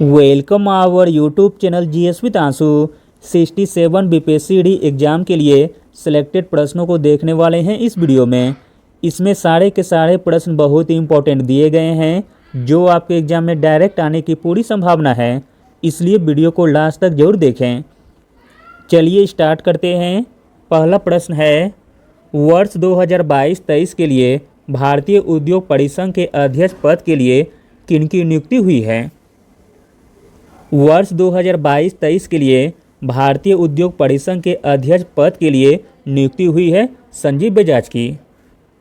Welcome our YouTube channel GS with Aansu. 67 BPSC exam के लिए selected प्रश्नों को देखने वाले हैं इस वीडियो में। इसमें सारे के सारे प्रश्न बहुत ही इंपॉर्टेंट दिए गए हैं जो आपके एग्ज़ाम में डायरेक्ट आने की पूरी संभावना है, इसलिए वीडियो को लास्ट तक जरूर देखें। चलिए स्टार्ट करते हैं। पहला प्रश्न है, वर्ष 2022-23 के लिए भारतीय उद्योग परिसंघ के अध्यक्ष पद के लिए किनकी नियुक्ति हुई है? वर्ष 2022-23 के लिए भारतीय उद्योग परिसंघ के अध्यक्ष पद के लिए नियुक्ति हुई है संजीव बजाज की।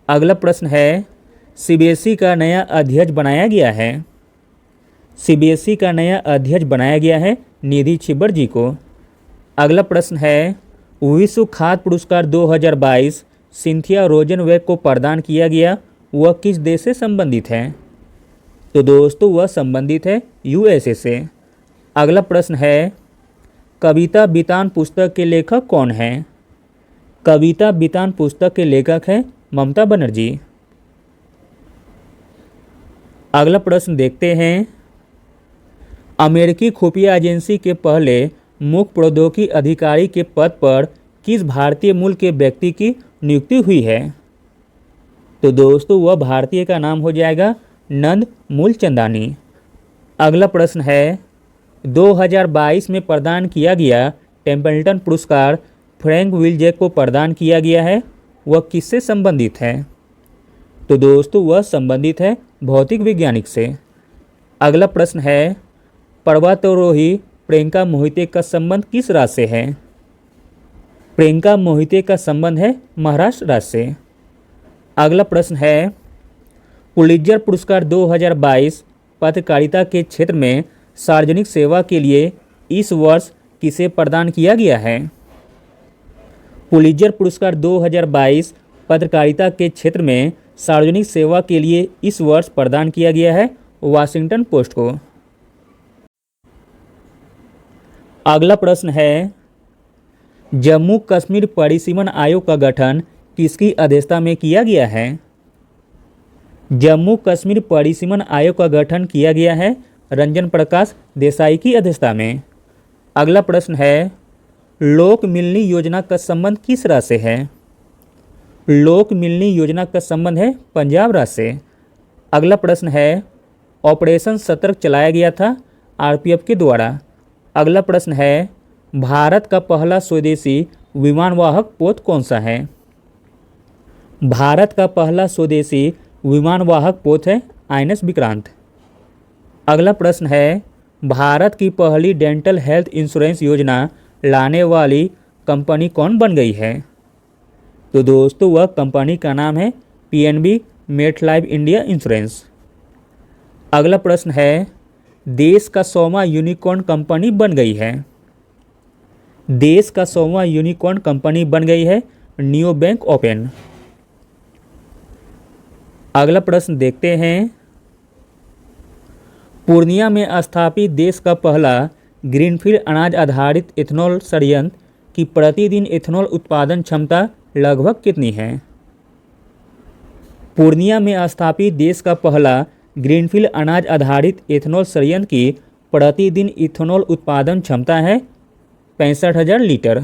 अगला प्रश्न है, सीबीएसई का नया अध्यक्ष बनाया गया है। सीबीएसई का नया अध्यक्ष बनाया गया है निधि छिब्बर जी को। अगला प्रश्न है, विश्व खाद्य पुरस्कार 2022 सिंथिया रोजनवेग को प्रदान किया गया, वह किस देश से संबंधित है? तो दोस्तों वह संबंधित है यूएसए से। अगला प्रश्न है, कविता बितान पुस्तक के लेखक कौन हैं? कविता बितान पुस्तक के लेखक हैं ममता बनर्जी। अगला प्रश्न देखते हैं, अमेरिकी खुफिया एजेंसी के पहले मुख्य प्रौद्योगिकी अधिकारी के पद पर किस भारतीय मूल के व्यक्ति की नियुक्ति हुई है? तो दोस्तों वह भारतीय का नाम हो जाएगा नंद मूलचंदानी। अगला प्रश्न है, 2022 में प्रदान किया गया टेम्पल्टन पुरस्कार फ्रैंक विलजेक को प्रदान किया गया है, वह किससे संबंधित है? तो दोस्तों वह संबंधित है भौतिक वैज्ञानिक से। अगला प्रश्न है, पर्वतारोही प्रियंका मोहिते का संबंध किस राज्य से है? प्रियंका मोहिते का संबंध है महाराष्ट्र राज्य से। अगला प्रश्न है, पुलित्जर पुरस्कार 2022 पत्रकारिता के क्षेत्र में सार्वजनिक सेवा के लिए इस वर्ष किसे प्रदान किया गया है? पुलित्जर पुरस्कार 2022 पत्रकारिता के क्षेत्र में सार्वजनिक सेवा के लिए इस वर्ष प्रदान किया गया है वाशिंगटन पोस्ट को। अगला प्रश्न है, जम्मू कश्मीर परिसीमन आयोग का गठन किसकी अध्यक्षता में किया गया है? जम्मू कश्मीर परिसीमन आयोग का गठन किया गया है रंजन प्रकाश देसाई की अध्यक्षता में। अगला प्रश्न है, लोक मिलनी योजना का संबंध किस राज्य से है? लोक मिलनी योजना का संबंध है पंजाब राज्य से। अगला प्रश्न है, ऑपरेशन सतर्क चलाया गया था आरपीएफ के द्वारा। अगला प्रश्न है, भारत का पहला स्वदेशी विमानवाहक पोत कौन सा है? भारत का पहला स्वदेशी विमानवाहक पोत है आईएनएस विक्रांत। अगला प्रश्न है, भारत की पहली डेंटल हेल्थ इंश्योरेंस योजना लाने वाली कंपनी कौन बन गई है? तो दोस्तों वह कंपनी का नाम है पीएनबी मेटलाइफ इंडिया इंश्योरेंस। अगला प्रश्न है, देश का 100वां यूनिकॉर्न कंपनी बन गई है। देश का 100वां यूनिकॉर्न कंपनी बन गई है नियो बैंक ओपन। अगला प्रश्न देखते हैं, पूर्णिया में स्थापित देश का पहला ग्रीनफील्ड अनाज आधारित इथेनॉल संयंत्र की प्रतिदिन इथेनॉल उत्पादन क्षमता लगभग कितनी है? पूर्णिया में स्थापित देश का पहला ग्रीनफील्ड अनाज आधारित इथेनॉल संयंत्र की प्रतिदिन इथेनॉल उत्पादन क्षमता है 65,000 लीटर।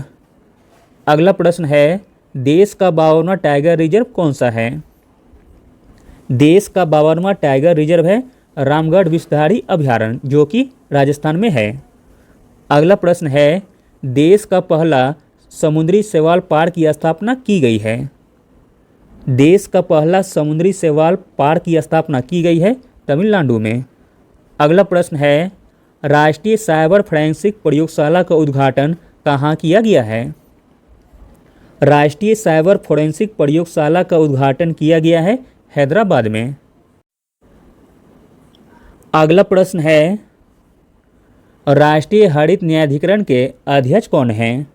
अगला प्रश्न है, देश का 52वां टाइगर रिजर्व कौन सा है? देश का 52वां टाइगर रिजर्व है रामगढ़ विषधारी अभयारण्य जो कि राजस्थान में है। अगला प्रश्न है, देश का पहला समुद्री शैवाल पार्क की स्थापना की गई है। देश का पहला समुद्री शैवाल पार्क की स्थापना की गई है तमिलनाडु में। अगला प्रश्न है, राष्ट्रीय साइबर फोरेंसिक प्रयोगशाला का उद्घाटन कहाँ किया गया है? राष्ट्रीय साइबर फोरेंसिक प्रयोगशाला का उद्घाटन किया गया है हैदराबाद में। अगला प्रश्न है, राष्ट्रीय हरित न्यायाधिकरण के अध्यक्ष कौन हैं?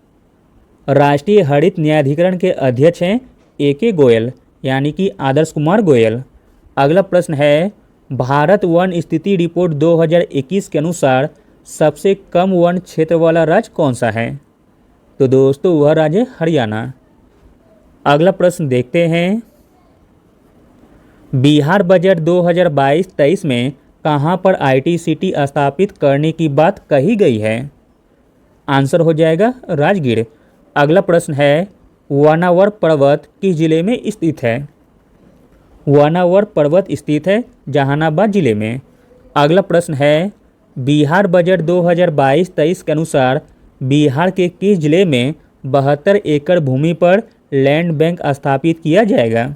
राष्ट्रीय हरित न्यायाधिकरण के अध्यक्ष हैं AK गोयल यानी कि आदर्श कुमार गोयल। अगला प्रश्न है, भारत वन स्थिति रिपोर्ट 2021 के अनुसार सबसे कम वन क्षेत्र वाला राज्य कौन सा है? तो दोस्तों वह राज्य हरियाणा। अगला प्रश्न देखते हैं, बिहार बजट 2022-23 में कहाँ पर ITCT स्थापित करने की बात कही गई है? आंसर हो जाएगा राजगीर। अगला प्रश्न है, वानावर पर्वत किस जिले में स्थित है? वानावर पर्वत स्थित है जहानाबाद जिले में। अगला प्रश्न है, बिहार बजट 2022-23 के अनुसार बिहार के किस जिले में 72 एकड़ भूमि पर लैंड बैंक स्थापित किया जाएगा?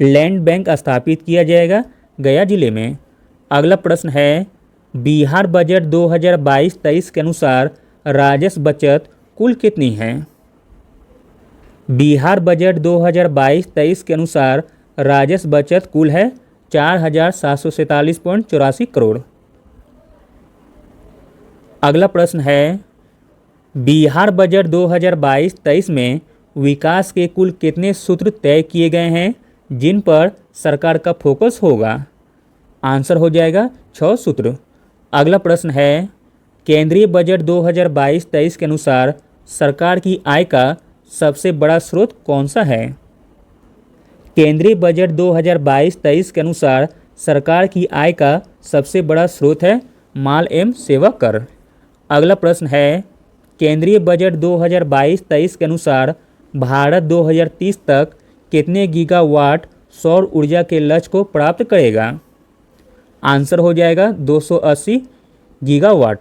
लैंड बैंक स्थापित किया जाएगा गया जिले में। अगला प्रश्न है, बिहार बजट 2022-23 के अनुसार राजस्व बचत कुल कितनी है? बिहार बजट 2022-23 के अनुसार राजस्व बचत कुल है 4747.84 करोड़। अगला प्रश्न है, बिहार बजट 2022-23 में विकास के कुल कितने सूत्र तय किए गए हैं जिन पर सरकार का फोकस होगा? आंसर हो जाएगा 6 सूत्र। अगला प्रश्न है, केंद्रीय बजट 2022-23 के अनुसार सरकार की आय का सबसे बड़ा स्रोत कौन सा है? केंद्रीय बजट 2022-23 के अनुसार सरकार की आय का सबसे बड़ा स्रोत है माल एवं सेवा कर। अगला प्रश्न है, केंद्रीय बजट 2022-23 के अनुसार भारत 2030 तक कितने गीगावाट सौर ऊर्जा के लक्ष्य को प्राप्त करेगा? आंसर हो जाएगा 280 गीगावाट।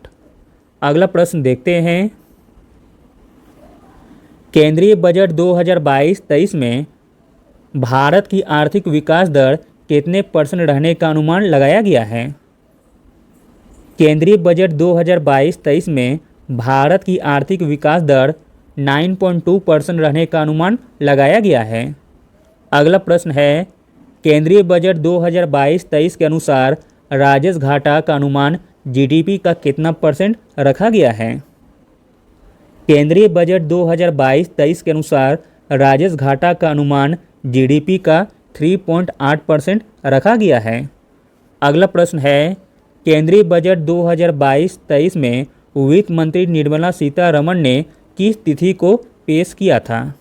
अगला प्रश्न देखते हैं, केंद्रीय बजट 2022-23 में भारत की आर्थिक विकास दर कितने % रहने का अनुमान लगाया गया है? केंद्रीय बजट 2022-23 में भारत की आर्थिक विकास दर 9.2% रहने का अनुमान लगाया गया है। अगला प्रश्न है, केंद्रीय बजट 2022-23 के अनुसार राजस्व घाटा का अनुमान GDP का कितना % रखा गया है? केंद्रीय बजट 2022-23 के अनुसार राजस्व घाटा का अनुमान GDP का 3.8% रखा गया है। अगला प्रश्न है, केंद्रीय बजट 2022-23 में वित्त मंत्री निर्मला सीतारमण ने किस तिथि को पेश किया था?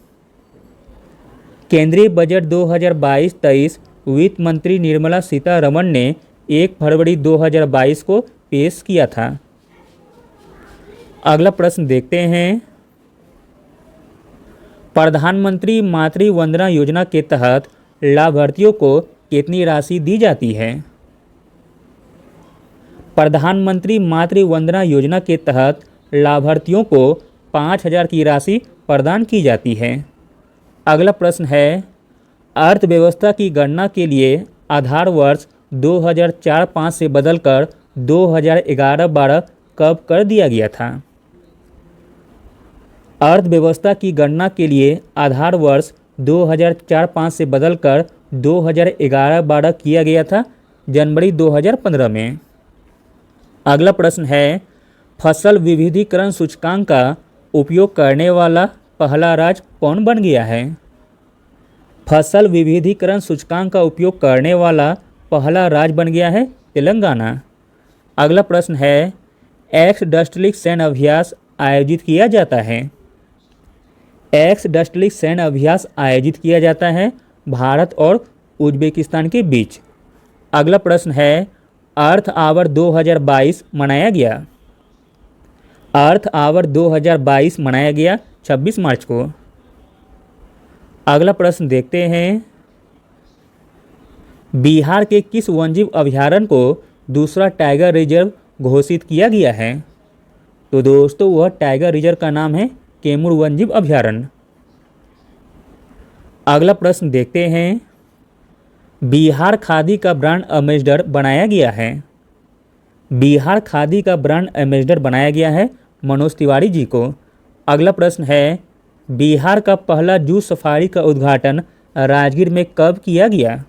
केंद्रीय बजट 2022-23 वित्त मंत्री निर्मला सीतारमण ने 1 फरवरी 2022 को पेश किया था। अगला प्रश्न देखते हैं, प्रधानमंत्री मातृ वंदना योजना के तहत लाभार्थियों को कितनी राशि दी जाती है? प्रधानमंत्री मातृ वंदना योजना के तहत लाभार्थियों को 5,000 की राशि प्रदान की जाती है। अगला प्रश्न है, अर्थव्यवस्था की गणना के लिए आधार वर्ष 2004-05 से बदलकर 2011-12 कब कर दिया गया था? अर्थव्यवस्था की गणना के लिए आधार वर्ष 2004-05 से बदलकर 2011-12 किया गया था जनवरी 2015 में। अगला प्रश्न है, फसल विविधीकरण सूचकांक का उपयोग करने वाला पहला राज्य कौन बन गया है? फसल विविधीकरण सूचकांक का उपयोग करने वाला पहला राज्य बन गया है तेलंगाना। अगला प्रश्न है, एक्स-डस्टलिक सैन्य अभ्यास आयोजित किया जाता है? एक्स-डस्टलिक सैन्य अभ्यास आयोजित किया जाता है भारत और उज्बेकिस्तान के बीच। अगला प्रश्न है, अर्थ आवर 2022 मनाया गया? अर्थ आवर 2022 मनाया गया 26 मार्च को। अगला प्रश्न देखते हैं, बिहार के किस वन्यजीव अभयारण्य को दूसरा टाइगर रिजर्व घोषित किया गया है? तो दोस्तों वह टाइगर रिजर्व का नाम है कैमूर वन्यजीव अभयारण्य। अगला प्रश्न देखते हैं, बिहार खादी का ब्रांड एम्बेसडर बनाया गया है? बिहार खादी का ब्रांड एम्बेसडर बनाया गया है मनोज तिवारी जी को। अगला प्रश्न है, बिहार का पहला जू सफारी का उद्घाटन राजगीर में कब किया गया?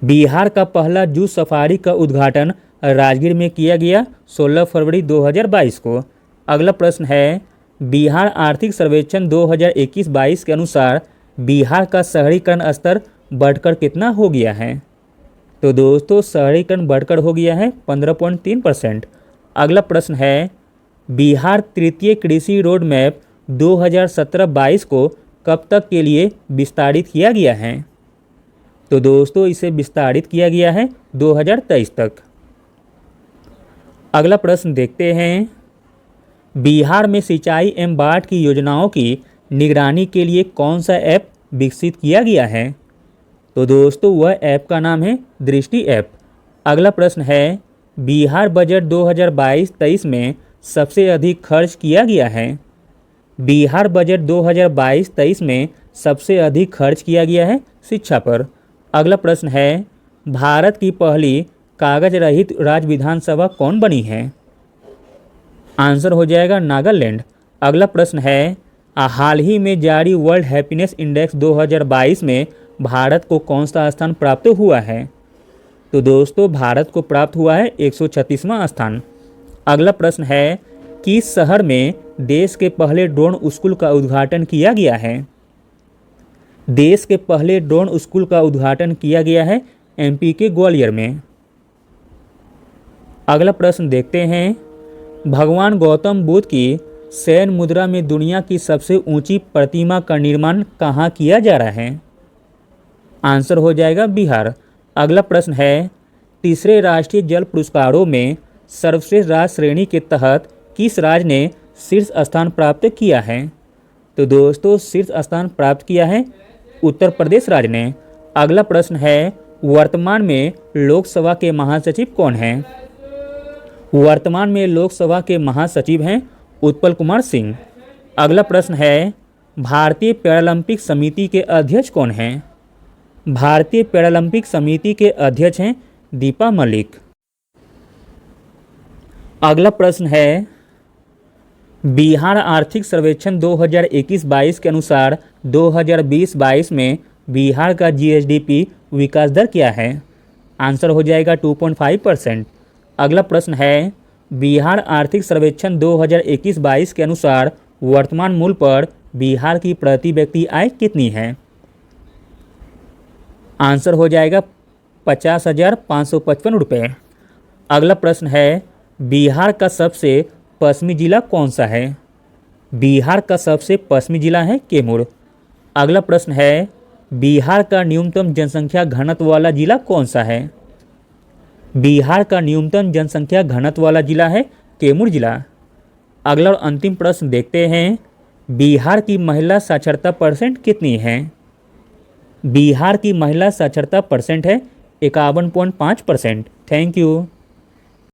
बिहार का पहला जू सफारी का उद्घाटन राजगीर में किया गया 16 फरवरी 2022 को। अगला प्रश्न है, बिहार आर्थिक सर्वेक्षण 2021-22 के अनुसार बिहार का शहरीकरण स्तर बढ़कर कितना हो गया है? तो दोस्तों शहरीकरण बढ़कर हो गया है 15.3%। अगला प्रश्न है, बिहार तृतीय कृषि रोड मैप 2017-22 को कब तक के लिए विस्तारित किया गया है? तो दोस्तों इसे विस्तारित किया गया है 2023 तक। अगला प्रश्न देखते हैं, बिहार में सिंचाई एवं बाढ़ की योजनाओं की निगरानी के लिए कौन सा ऐप विकसित किया गया है? तो दोस्तों वह ऐप का नाम है दृष्टि ऐप। अगला प्रश्न है, बिहार बजट 2022-23 में सबसे अधिक खर्च किया गया है। बिहार बजट 2022-23 में सबसे अधिक खर्च किया गया है शिक्षा पर। अगला प्रश्न है, भारत की पहली कागज रहित राज्य विधानसभा कौन बनी है? आंसर हो जाएगा नागालैंड। अगला प्रश्न है, हाल ही में जारी वर्ल्ड हैप्पीनेस इंडेक्स 2022 में भारत को कौन सा स्थान प्राप्त हुआ है? तो दोस्तों भारत को प्राप्त हुआ है 136वां स्थान। अगला प्रश्न है, किस शहर में देश के पहले ड्रोन स्कूल का उद्घाटन किया गया है? देश के पहले ड्रोन स्कूल का उद्घाटन किया गया है एमपी के ग्वालियर में। अगला प्रश्न देखते हैं, भगवान गौतम बुद्ध की शयन मुद्रा में दुनिया की सबसे ऊंची प्रतिमा का निर्माण कहाँ किया जा रहा है? आंसर हो जाएगा बिहार। अगला प्रश्न है, तीसरे राष्ट्रीय जल पुरस्कारों में सर्वश्रेष्ठ राज्य श्रेणी के तहत किस राज्य ने शीर्ष स्थान प्राप्त किया है? तो दोस्तों शीर्ष स्थान प्राप्त किया है उत्तर प्रदेश राज्य ने। अगला प्रश्न है, वर्तमान में लोकसभा के महासचिव कौन हैं? वर्तमान में लोकसभा के महासचिव हैं उत्पल कुमार सिंह। अगला प्रश्न है, भारतीय पैरालंपिक समिति के अध्यक्ष कौन हैं? भारतीय पैरालंपिक समिति के अध्यक्ष हैं दीपा मलिक। अगला प्रश्न है, बिहार आर्थिक सर्वेक्षण 2021-22 के अनुसार 2020-22 में बिहार का जीएसडीपी विकास दर क्या है? आंसर हो जाएगा 2.5%। अगला प्रश्न है, बिहार आर्थिक सर्वेक्षण 2021-22 के अनुसार वर्तमान मूल्य पर बिहार की प्रति व्यक्ति आय कितनी है? आंसर हो जाएगा 50,555 रुपये। अगला प्रश्न है, बिहार का सबसे पश्चिमी जिला कौन सा है? बिहार का सबसे पश्चिमी जिला है कैमूर। अगला प्रश्न है, बिहार का न्यूनतम जनसंख्या घनत्व वाला जिला कौन सा है? बिहार का न्यूनतम जनसंख्या घनत्व वाला जिला है कैमूर जिला। अगला और अंतिम प्रश्न देखते हैं, बिहार की महिला साक्षरता परसेंट कितनी है? बिहार की महिला साक्षरता परसेंट है 51.5%। Thank you.